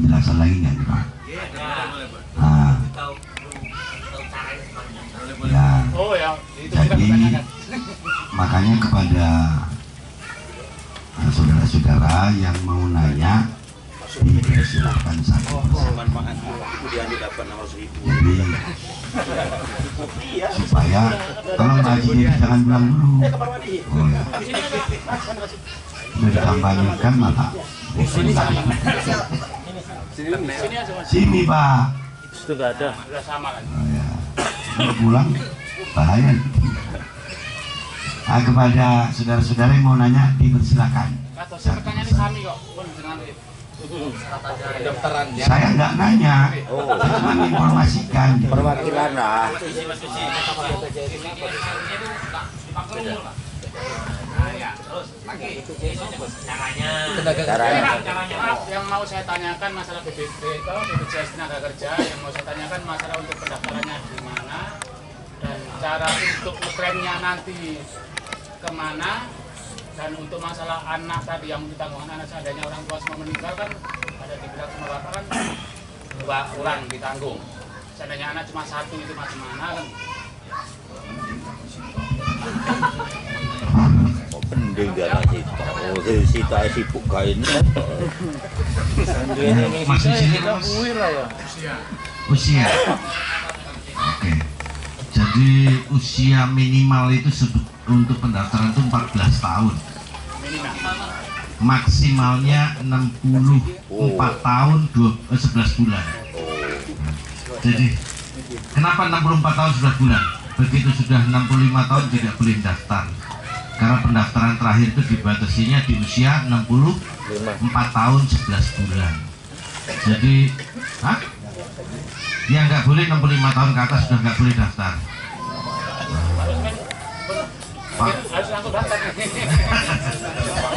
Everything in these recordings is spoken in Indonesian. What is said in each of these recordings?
penjelasan lagi nggak nih Pak? Nah, ya, jadi makanya kepada saudara-saudara yang mau nanya dipersilakan satu jadi supaya tolong Pak Haji jangan bilang dulu. Oh ya, sudah dikampanyekan maka sini Pak itu nggak ada. oh ya, pulang bahaya. Nah, kepada saudara-saudara yang mau nanya dipersilakan. Saya nggak nanya, saya cuma informasikan. Perwakilan lah. Caranya yang mau saya tanyakan masalah BPJS tenaga kerja, yang mau saya tanyakan masalah untuk pendaftarannya di mana dan cara untuk klaimnya nanti kemana, dan untuk masalah anak tadi yang ditanggung anak seandainya orang tua semua meninggal kan ada dibilang sama bapak kan 2 orang ditanggung, seandainya anak cuma 1 itu macam-mana kan. Penting gak Sita. Oh, Sita sibuk kain. Masih sini usia. Oke. Jadi usia minimal itu untuk pendaftaran itu 14 tahun. Maksimalnya 64 tahun 11 bulan. Jadi kenapa 64 tahun 11 bulan? Begitu sudah 65 tahun tidak boleh daftar. Karena pendaftaran terakhir itu dibatasinya di usia 64 tahun 11 bulan. Jadi, ya nggak boleh 65 tahun ke atas sudah nggak boleh daftar.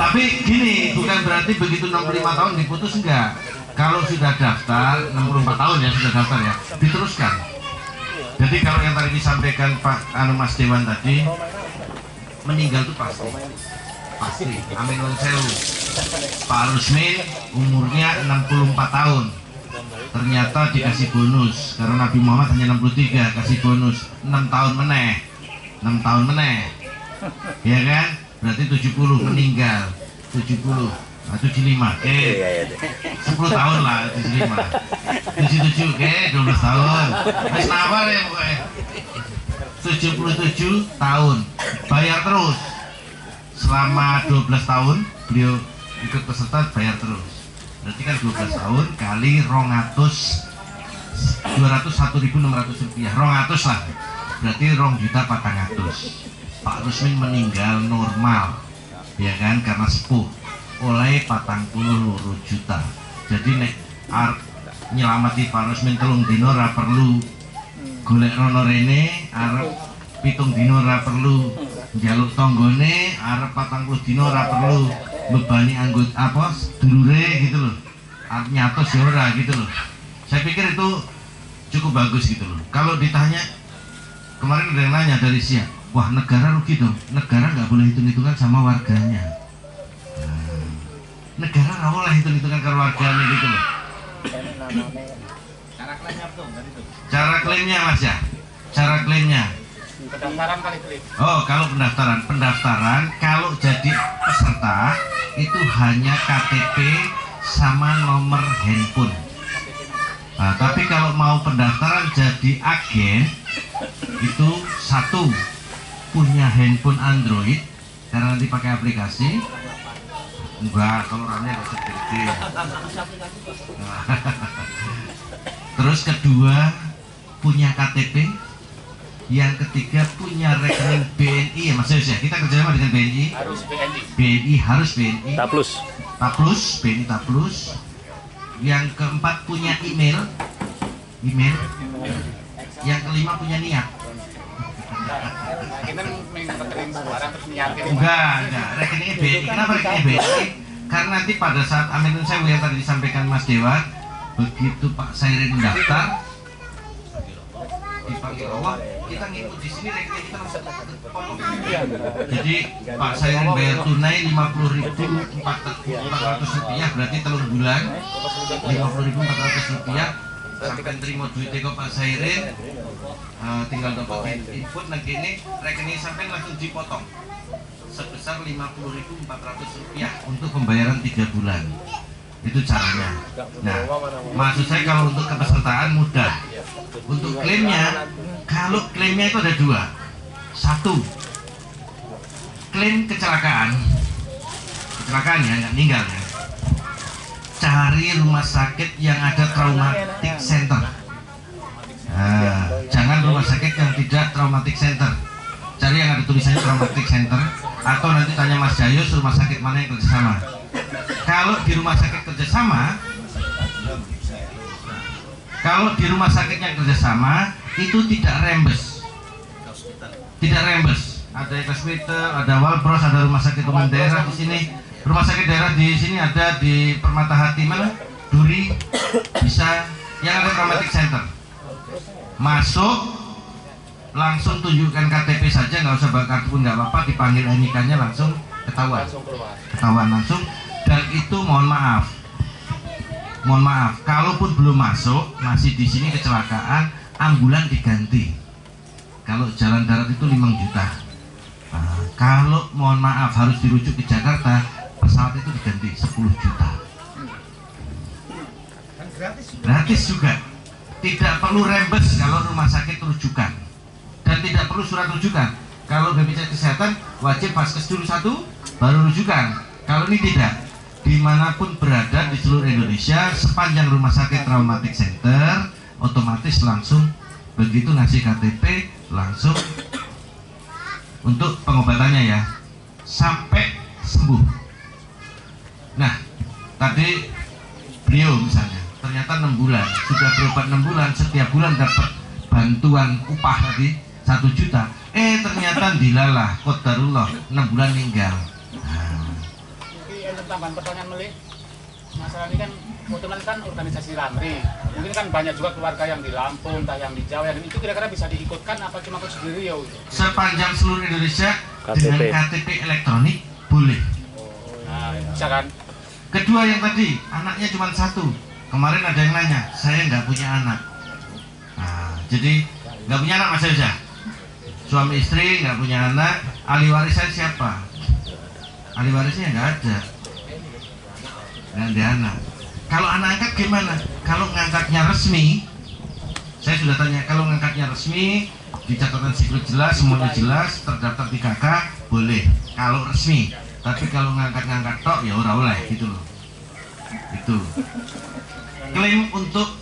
Tapi gini, bukan berarti begitu 65 tahun diputus, enggak. Kalau sudah daftar 64 tahun ya sudah daftar ya, diteruskan. Jadi kalau yang tadi disampaikan Pak Mas Dewan tadi, meninggal itu pasti. Amin Sewu. Pak Rusmin umurnya 64 tahun. Ternyata dikasih bonus karena Nabi Muhammad hanya 63, kasih bonus 6 tahun meneh. Ya kan? Berarti 70 meninggal. 70. 75. Oke. 10 tahun lah 75. 77 oke, 12 tahun. Wis nawar ya pokoknya. 77 tahun. Bayar terus. Selama 12 tahun beliau ikut peserta bayar terus. Berarti kan 12 tahun kali 201.600 rupiah. 200 lah. Berarti 2.400.000. Pak Rusmin meninggal normal. Ya kan, karena sepuh oleh 40 juta. Jadi nek nyelamati Pak Rusmin 3 dino ra perlu golek rono rene, arep 7 dino ra perlu njaluk tanggane, arep 40 dino ra perlu bebani anggota dulure gitu loh. Arep nyatos ya ora gitu loh. Saya pikir itu cukup bagus gitu loh. Kalau ditanya kemarin ada yang nanya dari siap, wah negara rugi dong. Negara nggak boleh hitung-hitungan sama warganya. Negara nggak boleh hitung-hitungan ke warganya gitu loh. Cara klaimnya Mas ya? Cara klaimnya? Pendaftaran kali klaim. Oh, kalau pendaftaran kalau jadi peserta itu hanya KTP sama nomor handphone. Nah, tapi kalau mau pendaftaran jadi agen itu 1 punya handphone Android karena nanti pakai aplikasi. Enggak, kalau ramenya harus gede. Terus kedua punya KTP, yang ketiga punya rekening BNI ya Mas Yus ya. Kita kerjasama dengan BNI. Harus BNI. BNI harus BNI. Taplus. BNI Taplus. Yang keempat punya email. Yang kelima punya niat. Kita rekening sembarang terus niatin. Enggak, rekeningnya BNI. Kenapa rekeningnya BNI? Karena nanti pada saat Amin Sewu yang tadi disampaikan Mas Dewan, begitu Pak Sairin mendaftar, dipanggil Allah, kita ngikut di sini rekening kita langsung potong. Jadi Pak Sairin bayar tunai 50.400 rupiah, berarti 3 bulan 50.400 rupiah sampai terima duitnya ke Pak Sairin, tinggal dapat input nanti ini rekening sampai langsung dipotong sebesar 50.400 rupiah untuk pembayaran 3 bulan. Itu caranya. Nah, maksud saya kalau untuk kepesertaan mudah. Untuk klaimnya, kalau klaimnya itu ada 2. 1, klaim kecelakaan ya, nggak meninggal ya. Cari rumah sakit yang ada traumatic center. Nah, jangan rumah sakit yang tidak traumatic center. Cari yang ada tulisannya traumatic center, atau nanti tanya Mas Jayus rumah sakit mana yang kerjasama. Kalau di rumah sakit kerjasama, itu tidak rembes. Ada hospital, ada Walpros, ada rumah sakit umum daerah di sini. Rumah sakit daerah di sini ada di Permata Hati mana? Duri, bisa yang ada traumatic center. Masuk, langsung tunjukkan KTP saja, nggak usah bawa kartu pun nggak apa-apa, dipanggil NIK-nya langsung ketahuan langsung. Dan itu mohon maaf, kalaupun belum masuk, masih di sini kecelakaan, ambulan diganti. Kalau jalan darat itu 5 juta. Nah, kalau mohon maaf harus dirujuk ke Jakarta, pesawat itu diganti 10 juta. Gratis juga. Tidak perlu rembes kalau rumah sakit rujukan, dan tidak perlu surat rujukan. Kalau BPJS Kesehatan wajib vaskes dulu 1, baru rujukan. Kalau ini tidak. Dimanapun berada di seluruh Indonesia, sepanjang rumah sakit traumatic center, otomatis langsung begitu ngasih KTP langsung untuk pengobatannya ya, sampai sembuh. Nah, tadi beliau misalnya ternyata 6 bulan sudah berobat 6 bulan, setiap bulan dapat bantuan upah tadi 1 juta. Ternyata dilalah qadarullah 6 bulan meninggal. Tambahan pertanyaan Melih, masalah ini kan kebetulan kan organisasi Ramri, mungkin kan banyak juga keluarga yang di Lampung, entah yang di Jawa, dan itu kira-kira bisa diikutkan apa cuma kau sendiri ya? Sepanjang seluruh Indonesia dengan KTP elektronik boleh. Nah, bisa kan? Kedua yang tadi, anaknya cuma 1. Kemarin ada yang nanya, saya nggak punya anak. Nah, jadi nggak punya anak Mas Yosya? Suami istri nggak punya anak, ahli warisnya siapa? Ahli warisnya nggak ada. Dan dia anak. Kalau anak angkat gimana? Kalau ngangkatnya resmi, saya sudah tanya, kalau ngangkatnya resmi, di catatan sipil jelas, semuanya jelas, terdaftar di KK, boleh. Kalau resmi, tapi kalau ngangkat tok, ya ora oleh gitu loh. Itu. Klaim untuk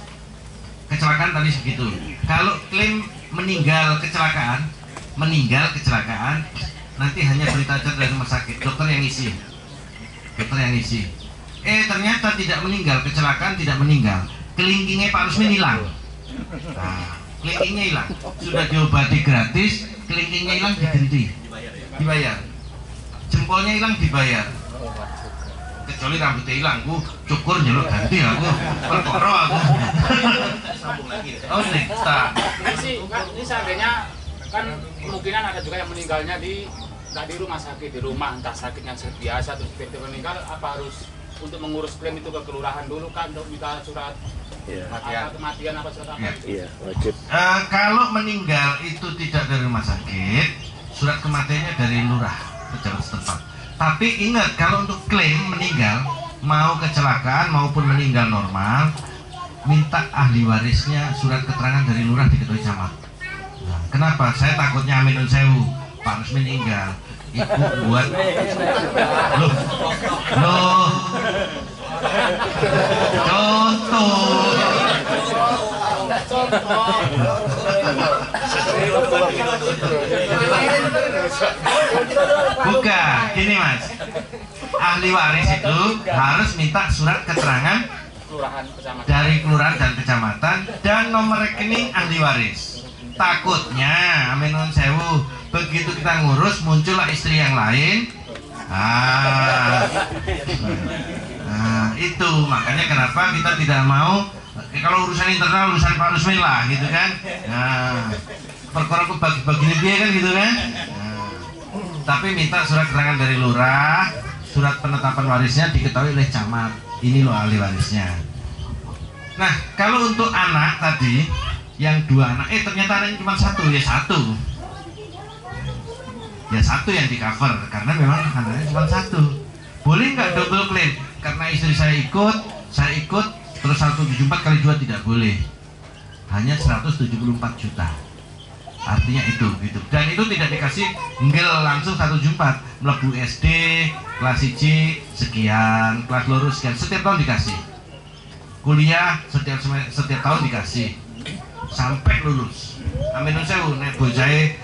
kecelakaan tadi segitu. Kalau klaim meninggal kecelakaan, nanti hanya berita acara dari rumah sakit, dokter yang isi. Ternyata tidak meninggal, kecelakaan tidak meninggal, kelingkingnya Pak Rusmin hilang. Nah, kelingkingnya hilang, sudah diobati gratis, kelingkingnya hilang diganti, dibayar. Jempolnya hilang dibayar. Kecuali rambutnya hilang, aku cukur nyeluk ganti aku, perkoro aku. Oh nekta. Ini seandainya kan kemungkinan ada juga yang meninggalnya nggak di rumah sakit, di rumah, entah sakitnya biasa terus tiba-tiba meninggal, apa harus untuk mengurus klaim itu ke kelurahan dulu kan untuk minta surat kematian apa surat apa? Iya, wajib. Kalau meninggal itu tidak dari rumah sakit, surat kematiannya dari lurah pejabat setempat. Tapi ingat, kalau untuk klaim meninggal, mau kecelakaan maupun meninggal normal, minta ahli warisnya surat keterangan dari lurah diketahui camat. Nah, kenapa? Saya takutnya aminun sewu, Pak Rusmin meninggal, ibu buat loh bukan gini Mas, ahli waris itu harus minta surat keterangan dari kelurahan dan kecamatan dan nomor rekening ahli waris. Takutnya aminun sewu, begitu kita ngurus muncullah istri yang lain. Itu makanya kenapa kita tidak mau kalau urusan internal urusan Pak Rusmin lah gitu kan. Nah, perkara bagi-bagi dia kan gitu kan. Nah, tapi minta surat keterangan dari lurah, surat penetapan warisnya diketahui oleh camat. Ini loh ahli warisnya. Nah, kalau untuk anak tadi yang 2 anak, ternyata anaknya cuma 1, ya 1. Ya 1 yang di cover karena memang anaknya cuma 1. Boleh nggak double claim? Karena istri saya ikut terus 174 kali 2 tidak boleh. Hanya 174 juta. Artinya itu gitu. Dan itu tidak dikasih nggel langsung 174. Mlebu SD, kelas 1 sekian, kelas loro sekian, setiap tahun dikasih. Kuliah setiap tahun dikasih. Sampai lulus. Amin sewu nek bojahe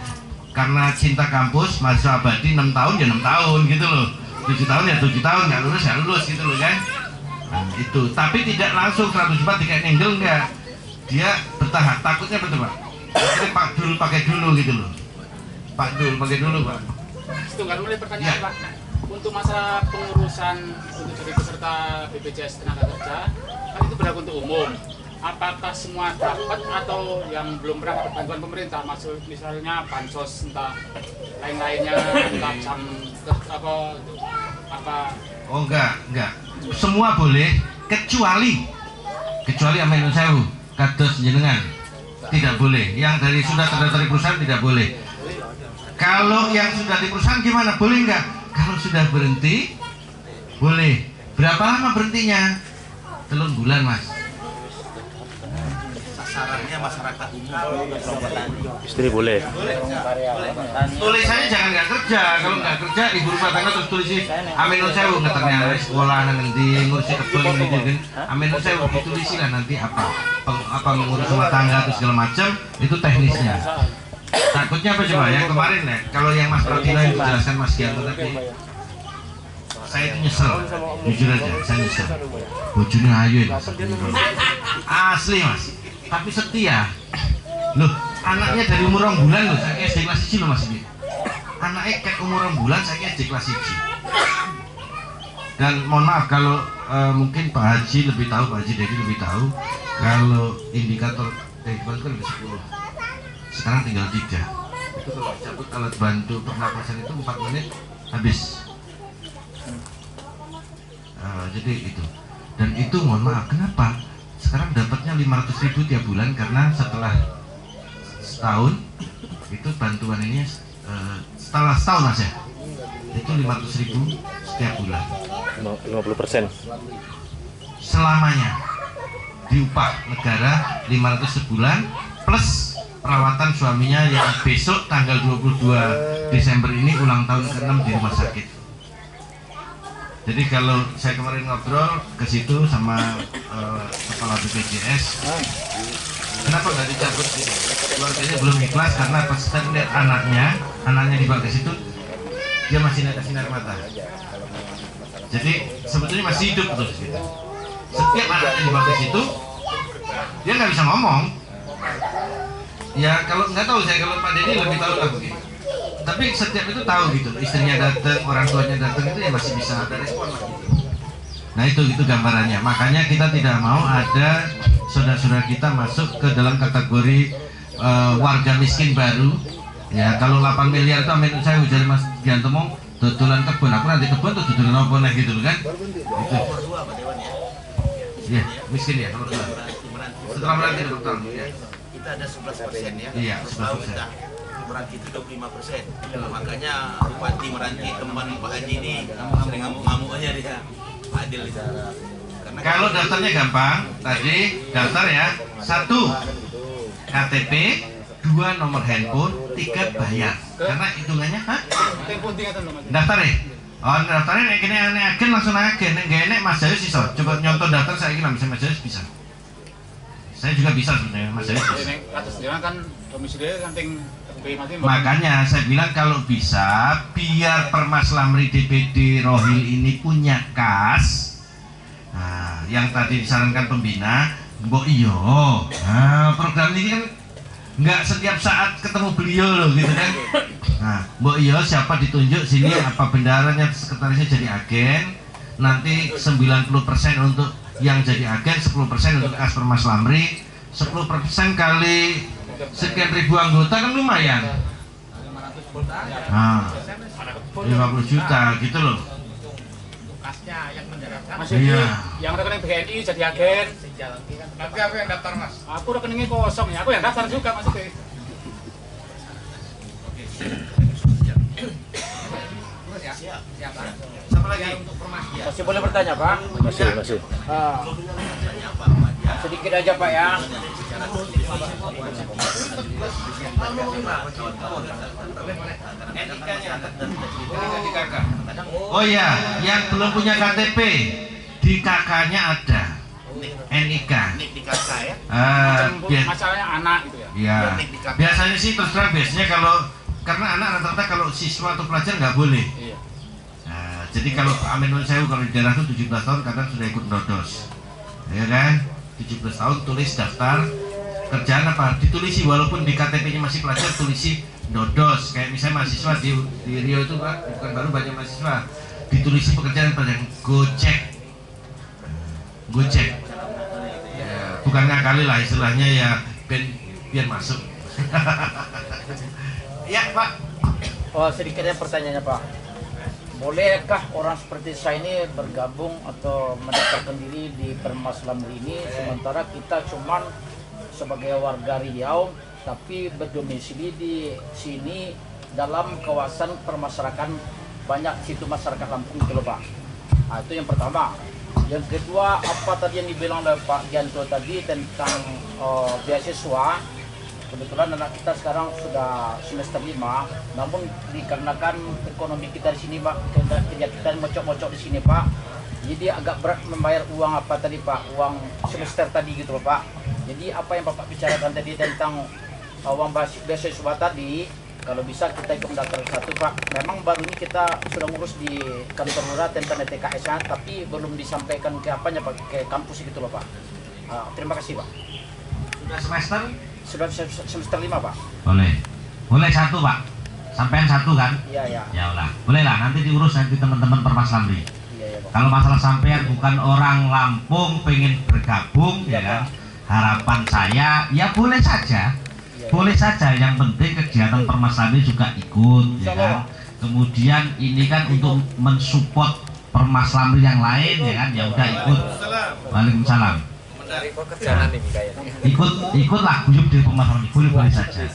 karena cinta kampus mahasiswa abadi 6 tahun ya 6 tahun gitu loh. 7 tahun ya 7 tahun, nggak lulus ya lulus gitu loh kan. Nah, itu, tapi tidak langsung 174 dikait nenggel enggak. Dia bertahap, takutnya betul Pak. Jadi Pak Dul pakai dulu gitu loh. Pak Dul pakai dulu Pak. Tunggal mulai pertanyaan ya. Pak. Untuk masalah pengurusan untuk jadi peserta BPJS tenaga kerja, kan itu berlaku untuk umum. Apakah semua dapat atau yang belum pernah dapat bantuan pemerintah, maksud misalnya bansos entah lain-lainnya, entah jam apa? Oh enggak. Semua boleh kecuali amin sewu kados jenengan tidak boleh. Yang sudah terdaftar di perusahaan tidak boleh. Kalau yang sudah di perusahaan gimana? Boleh enggak? Kalau sudah berhenti boleh. Berapa lama berhentinya? 3 bulan Mas. Sasarannya masyarakat umum. Istri boleh. Tulisannya jangan nggak kerja. Kalau nggak kerja ibu rumah tangga terus tulisi amin sewu ngeternya sekolah nanti ngurusi kebun gitu kan. Amin sewu ditulisi lah nanti apa mengurus rumah tangga terus segala macam itu teknisnya. Takutnya apa coba yang kemarin ya, kalau yang Mas Pratino yang dijelaskan Mas Gianto tadi, saya itu nyesel, jujur aja, saya nyesel. Bojone ayu asli Mas, tapi setia. Loh, anaknya dari umur 2 bulan loh, saya SD kelas 1 loh Mas ini. Anaknya kayak umur 2 bulan, saya SD kelas 1. Dan mohon maaf kalau mungkin Pak Haji lebih tahu, Pak Haji Dedi lebih tahu, kalau indikator kehidupan kan ada 10. Sekarang tinggal 3. Itu kalau cabut alat bantu pernapasan itu 4 menit habis. Jadi itu. Dan itu mohon maaf, kenapa? Sekarang dapatnya 500.000 tiap bulan karena setelah setahun itu bantuan ini setelah setahun Mas ya. Itu 500.000 setiap bulan. 50%. Selamanya diupah negara 500 sebulan plus perawatan suaminya yang besok tanggal 22 Desember ini ulang tahun ke-6 di rumah sakit. Jadi kalau saya kemarin ngobrol ke situ sama kepala BPJS, kenapa nggak dicabut gitu? Keluarganya belum ikhlas karena pas kita lihat anaknya dibawa ke situ, dia masih ada sinar mata. Jadi sebetulnya masih hidup terus gitu. Setiap anaknya dibawa ke situ, dia nggak bisa ngomong. Ya kalau nggak tahu saya, kalau Pak Dedi lebih tahu lah begitu. Tapi setiap itu tahu gitu, istrinya datang, orang tuanya datang itu ya masih bisa ada respon lah gitu. Nah itu gambarannya. Makanya kita tidak mau ada saudara-saudara kita masuk ke dalam kategori warga miskin baru. Ya kalau 8 miliar itu amin saya ujar Mas Gianto mau dodolan kebun, aku nanti kebun tuh dodolan apa nah gitu kan? Itu. Ya miskin ya nomor 2. Setelah meranti nomor tahun ya. Kita ada 11% ya. Iya 11%. Meranti itu 25%. Makanya Bupati Meranti teman Pak Haji ini sering ngamuk-ngamuk aja dia. Adil di sana. Kalau daftarnya gampang, tadi daftar ya. 1 KTP, 2 nomor handphone, 3 bayar. Karena hitungannya, daftar ya. Oh, daftarnya nek kene agen langsung agen, nek gak enek Mas Jayus iso. Coba nyontoh daftar saya ingin bisa Mas Jayus bisa. Saya juga bisa sebenarnya Mas Jayus. Atas jalan kan domisili samping. Makanya saya bilang kalau bisa biar Permas Lamri DPD Rohil ini punya kas. Nah, yang tadi disarankan pembina, mbok iyo. Nah, program ini kan nggak setiap saat ketemu beliau loh gitu kan. Nah, mbok iyo siapa ditunjuk sini apa bendaharanya sekretarisnya jadi agen. Nanti 90% untuk yang jadi agen 10% untuk kas Permas Lamri. 10% kali sekian ribu anggota kan lumayan. Nah, 50 juta gitu loh. Mas Iya. yang rekening BNI jadi agen. Tapi aku yang daftar Mas. Aku rekeningnya kosong ya, aku yang daftar juga Mas Edi. Siapa lagi? Masih boleh bertanya Pak? Masih. Sedikit aja Pak ya. Oh ya, yang belum punya KTP di KK-nya ada NIK. Nik di kakak ya. Masalahnya anak gitu ya. Ya, biasanya sih terus terang biasanya kalau karena anak rata-rata kalau siswa atau pelajar nggak boleh. Iya. Nah, jadi kalau Aminul Sewu kalau di daerah itu 17 tahun kadang sudah ikut nodos, ya kan? 17 tahun tulis daftar kerjaan apa? Ditulisi walaupun di KTP-nya masih pelajar tulisi nodos. Kayak misalnya mahasiswa di Rio itu Pak, bukan baru banyak mahasiswa ditulisi pekerjaan pada Gojek. Ya, bukan ngakali lah istilahnya ya biar masuk. Ya Pak. Oh sedikitnya pertanyaannya Pak. Bolehkah orang seperti saya ini bergabung atau mendaftarkan diri di Permas Lamri ini sementara kita cuman sebagai warga Riau tapi berdomisili di sini dalam kawasan permasyarakatan banyak situ masyarakat Lampung gitu loh Pak. Nah, itu yang pertama. Yang kedua, apa tadi yang dibilang oleh Pak Gianto tadi tentang beasiswa. Kebetulan anak kita sekarang sudah semester 5, namun dikarenakan ekonomi kita di sini Pak, kerja kita mocok-mocok di sini Pak, jadi agak berat membayar uang apa tadi Pak, uang semester tadi gitu loh Pak. Jadi apa yang Bapak bicarakan tadi tentang uang beasiswa tadi, kalau bisa kita ikut mendaftar satu Pak. Memang baru ini kita sudah ngurus di kantor lurah tentang TKS-nya, tapi belum disampaikan ke apanya Pak, ke kampus gitu loh Pak. Terima kasih Pak. Sudah semester? Sudah semester 5 Pak. Boleh satu Pak. Sampean satu kan? Iya. Ya ulah, boleh lah nanti diurus nanti teman-teman Permas Lamri. Iya Pak. Kalau masalah sampean bukan orang Lampung pengen bergabung ya kan? Harapan saya ya boleh saja. Boleh saja, yang penting kegiatan Permas Lamri juga ikut ya kan. Kemudian ini kan untuk mensupport Permas Lamri yang lain ya kan, ya udah ikut. Waalaikumsalam. Dari pekerjaan ini kayaknya. Ikutlah guyup di Permas Lamri, boleh saja.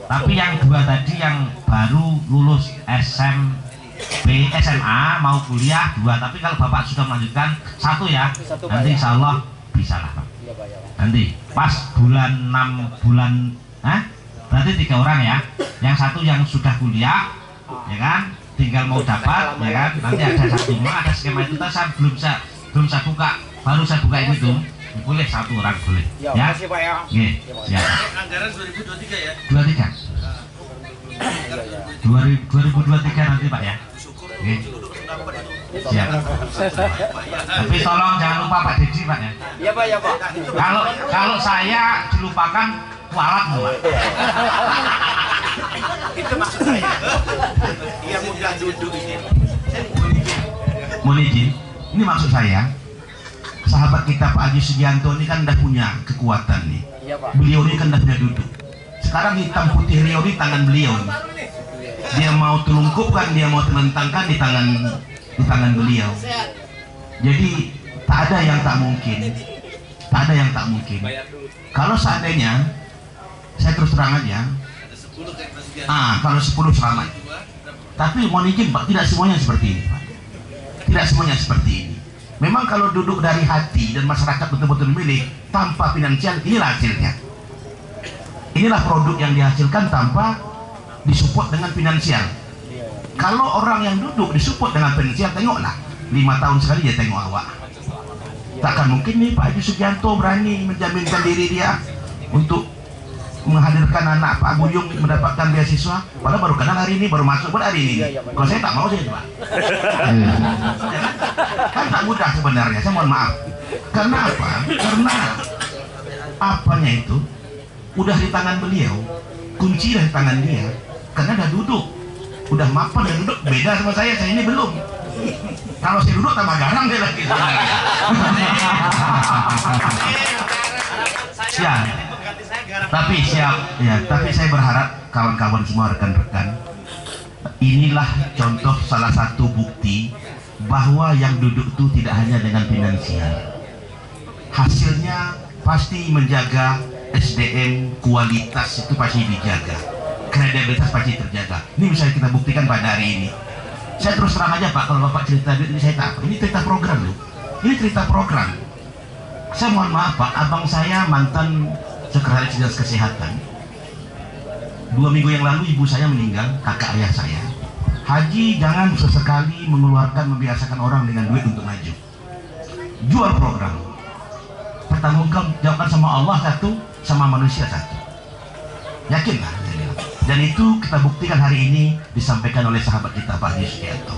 Tapi yang dua tadi yang baru lulus SMA mau kuliah 2, tapi kalau Bapak sudah melanjutkan 1 ya, nanti insya Allah bisa lah Pak. Nanti pas bulan 6 berarti 3 orang ya, yang 1 yang sudah kuliah ya kan, tinggal mau dapat ya kan, nanti ada 1 ada skema itu. Saya belum saya buka, baru saya buka ini tuh, boleh 1 orang boleh ya. Makasih Pak ya. Siap. Anggaran 2023 ya. 2023 nanti Pak ya. Siap. Tapi tolong jangan lupa Pak Dedi Pak ya. Iya Pak ya Pak. Kalau saya dilupakan kualat Pak. Itu maksud saya. Dia mudah duduk ini. Mohon izin, ini maksud saya. Sahabat kita Pak Haji Sugianto ini kan udah punya kekuatan nih. Iya Pak. Beliau ini kan udah punya duduk. Sekarang hitam putih Riau di tangan beliau. Dia mau telungkupkan, dia mau telentangkan di tangan beliau. Jadi tak ada yang tak mungkin. Tak ada yang tak mungkin. Kalau seandainya saya terus terang aja, kalau 10 selamat. Tapi mohon izin Pak, tidak semuanya seperti ini Pak. Tidak semuanya seperti ini. Memang kalau duduk dari hati dan masyarakat betul-betul memilih tanpa finansial, inilah hasilnya. Inilah produk yang dihasilkan tanpa disupport dengan finansial. Kalau orang yang duduk disupport dengan finansial, tengoklah 5 tahun sekali dia tengok awak. Takkan mungkin nih Pak Haji Sugianto berani menjaminkan diri dia untuk menghadirkan anak Pak Buyung mendapatkan beasiswa, padahal baru kenal hari ini, baru masuk hari ini. Kalau saya tak mau sih Pak. Kan tak mudah sebenarnya, saya mohon maaf. Karena apa? Karena apanya itu udah di tangan beliau, kunci di tangan dia. Karena udah duduk, udah mapan dan duduk, beda sama saya ini belum. Kalau saya duduk tambah garang dia lagi. Siap. Tapi siap ya. Tapi saya berharap kawan-kawan semua, rekan-rekan, inilah contoh salah satu bukti bahwa yang duduk itu tidak hanya dengan finansial. Hasilnya pasti menjaga SDM, kualitas itu pasti dijaga, kredibilitas pasti terjaga. Ini bisa kita buktikan pada hari ini. Saya terus terang aja Pak, kalau Bapak cerita ini saya tak apa. Ini cerita program loh. Ini cerita program. Saya mohon maaf Pak, abang saya mantan sekretaris dinas kesehatan. 2 minggu yang lalu ibu saya meninggal, kakak ayah saya. Haji jangan sesekali mengeluarkan, membiasakan orang dengan duit untuk maju. Jual program. Pertanggungjawabkan sama Allah satu, sama manusia satu. Yakinlah. Dan itu kita buktikan hari ini disampaikan oleh sahabat kita Pak Haji Sugianto.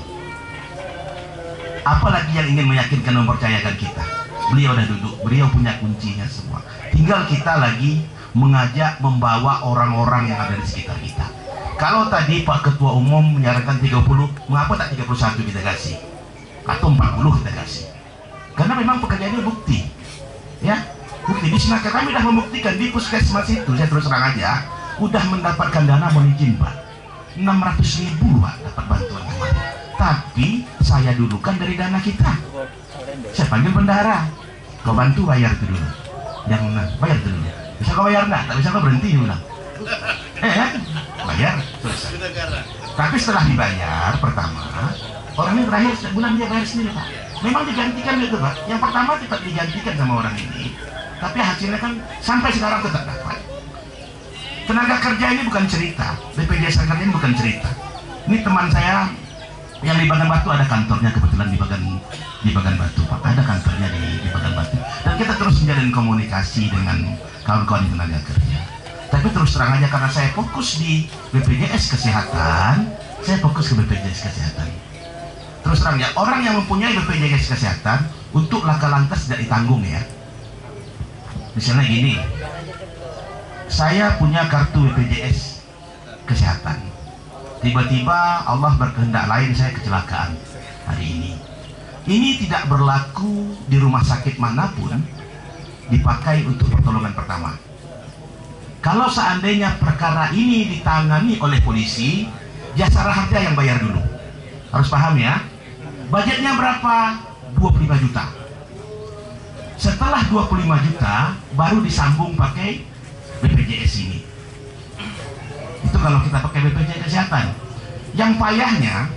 Apalagi yang ingin meyakinkan, mempercayakan kita. Beliau udah duduk, beliau punya kuncinya semua. Tinggal kita lagi mengajak, membawa orang-orang yang ada di sekitar kita. Kalau tadi Pak Ketua Umum menyarankan 30, mengapa tak 31 kita kasih? Atau 40 kita kasih? Karena memang pekerjaannya bukti. Ya, bukti. Di Senaka kami sudah membuktikan di puskesmas itu, saya terus terang aja, udah mendapatkan dana mohon izin Pak, 600.000 Pak dapat bantuan kemarin. Tapi saya dulukan dari dana kita. Saya panggil bendahara, kau bantu bayar itu dulu. Yang mana? Bayar itu dulu. Bisa kau bayar enggak? Tak bisa kau berhenti ulang. Bayar, selesai. Tapi setelah dibayar pertama, orang ini terakhir bulan dia bayar sendiri Pak. Memang digantikan gitu Pak. Yang pertama tetap digantikan sama orang ini, tapi hasilnya kan sampai sekarang tetap dapat. Tenaga kerja ini bukan cerita, BPJS kerja ini bukan cerita. Ini teman saya yang di Bagan Batu, ada kantornya kebetulan di Bagan Batu Pak, ada kantornya di Bagan Batu. Dan kita terus menjalin komunikasi dengan kawan-kawan tenaga kerja. Tapi terus terang aja, karena saya fokus di BPJS Kesehatan, saya fokus ke BPJS Kesehatan. Terus terang ya, orang yang mempunyai BPJS Kesehatan untuk laka lantas tidak ditanggung ya. Misalnya gini, saya punya kartu BPJS Kesehatan. Tiba-tiba Allah berkehendak lain, saya kecelakaan hari ini. Ini tidak berlaku di rumah sakit manapun dipakai untuk pertolongan pertama. Kalau seandainya perkara ini ditangani oleh polisi, jasara harja yang bayar dulu. Harus paham ya. Budgetnya berapa? 25 juta. Setelah 25 juta baru disambung pakai BPJS ini. Itu kalau kita pakai BPJS Kesehatan. Yang payahnya,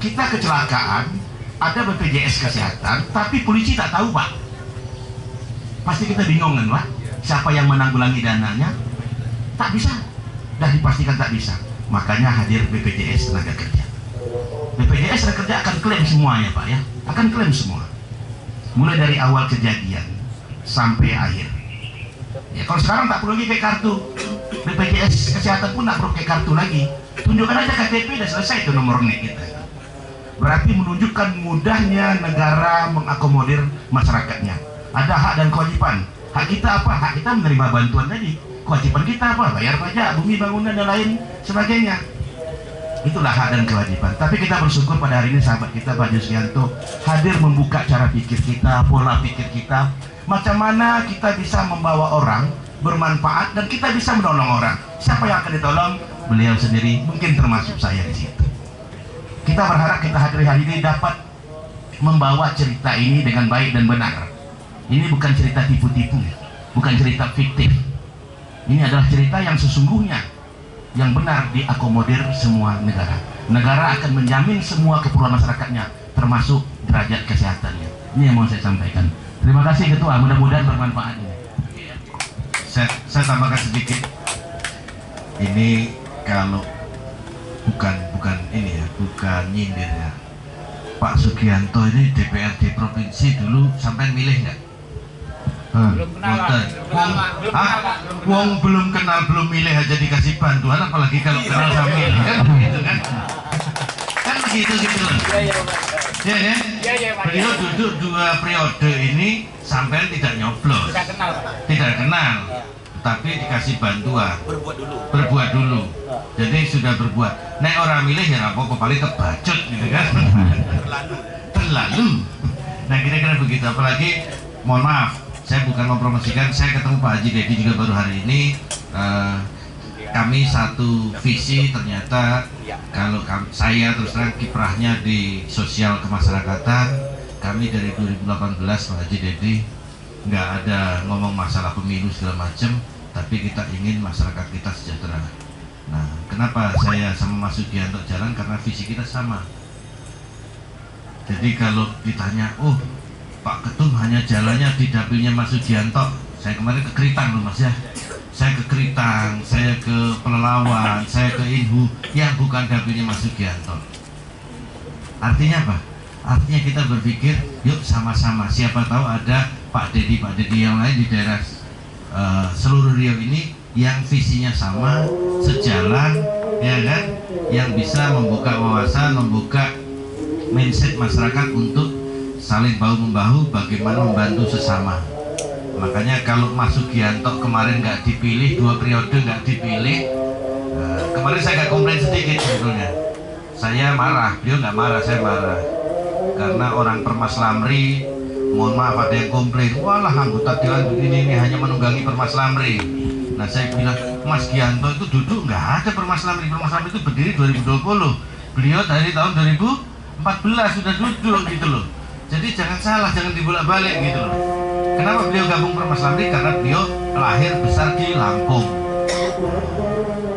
kita kecelakaan, ada BPJS Kesehatan, tapi polisi tak tahu Pak. Pasti kita bingung kan Pak, siapa yang menanggulangi dananya? Tak bisa, dah dipastikan tak bisa. Makanya hadir BPJS Tenaga Kerja. BPJS Tenaga Kerja akan klaim semuanya Pak ya, akan klaim semua. Mulai dari awal kejadian sampai akhir. Ya, kalau sekarang tak perlu lagi pakai kartu, BPJS Kesehatan pun tak perlu pakai kartu lagi. Tunjukkan aja KTP, dan selesai itu nomor nik kita. Berarti menunjukkan mudahnya negara mengakomodir masyarakatnya. Ada hak dan kewajiban. Hak kita apa? Hak kita menerima bantuan tadi. Kewajiban kita apa? Bayar pajak, bumi bangunan dan lain sebagainya. Itulah hak dan kewajiban. Tapi kita bersyukur pada hari ini sahabat kita Pak Haji Sugianto hadir membuka cara pikir kita, pola pikir kita. Macam mana kita bisa membawa orang bermanfaat dan kita bisa menolong orang. Siapa yang akan ditolong? Beliau sendiri, mungkin termasuk saya di situ. Kita berharap kita hadir hari ini dapat membawa cerita ini dengan baik dan benar. Ini bukan cerita tipu-tipu, bukan cerita fiktif. Ini adalah cerita yang sesungguhnya, yang benar diakomodir semua negara. Negara akan menjamin semua keperluan masyarakatnya, termasuk derajat kesehatannya. Ini yang mau saya sampaikan. Terima kasih Ketua, mudah-mudahan bermanfaat ini. Saya tambahkan sedikit. Ini kalau bukan ini ya, bukan nyindir ya. Pak Sugianto ini DPRD provinsi dulu sampai milih nggak? Belum kenal Pak. Wong belum kenal, belum milih aja dikasih bantuan, apalagi kalau kenal sama milih kan begitu kan? Kan begitu gitu loh. Ya kan? Beliau duduk 2 periode ini sampai tidak nyoblos. Tidak kenal Pak. Tidak kenal. Tapi dikasih bantuan. Berbuat dulu. Jadi sudah berbuat. Nek orang milih ya apa paling kebacut gitu kan. Terlalu. Nah kira-kira begitu. Apalagi mohon maaf, saya bukan mempromosikan, saya ketemu Pak Haji Dedi juga baru hari ini. Kami satu visi, ternyata kalau saya terus terang kiprahnya di sosial kemasyarakatan, kami dari 2018 Pak Haji Dedi nggak ada ngomong masalah pemilu segala macam, tapi kita ingin masyarakat kita sejahtera. Nah, kenapa saya sama Mas Sugianto jalan? Karena visi kita sama. Jadi kalau ditanya, oh Pak Ketum hanya jalannya di dapilnya Mas Sugianto, saya kemarin ke Keritang loh Mas ya. Saya ke Keritang, saya ke Pelelawan, saya ke Inhu, yang bukan dapilnya Mas Sugianto. Artinya apa? Artinya kita berpikir, yuk sama-sama. Siapa tahu ada Pak Dedi yang lain di daerah seluruh Riau ini yang visinya sama, sejalan, ya kan? Yang bisa membuka wawasan, membuka mindset masyarakat untuk saling bahu-membahu, bagaimana membantu sesama. Makanya kalau Mas Sugianto kemarin nggak dipilih, 2 periode nggak dipilih, kemarin saya nggak komplain sedikit sebetulnya. Saya marah, beliau nggak marah, saya marah. Karena orang Permas Lamri, mohon maaf ada yang komplain, walah anggota dewan begini ini hanya menunggangi Permas Lamri. Nah saya bilang, Mas Gianto itu duduk nggak ada Permas Lamri itu berdiri 2020. Beliau dari tahun 2014 sudah duduk gitu loh. Jadi jangan salah, jangan dibolak-balik gitu loh. Kenapa beliau gabung Permas Lamri? Karena beliau lahir besar di Lampung.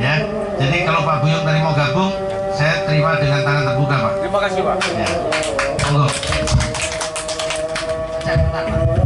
Ya, jadi kalau Pak Buyung tadi mau gabung, saya terima dengan tangan terbuka Pak. Terima kasih Pak. Ya. Monggo. Saya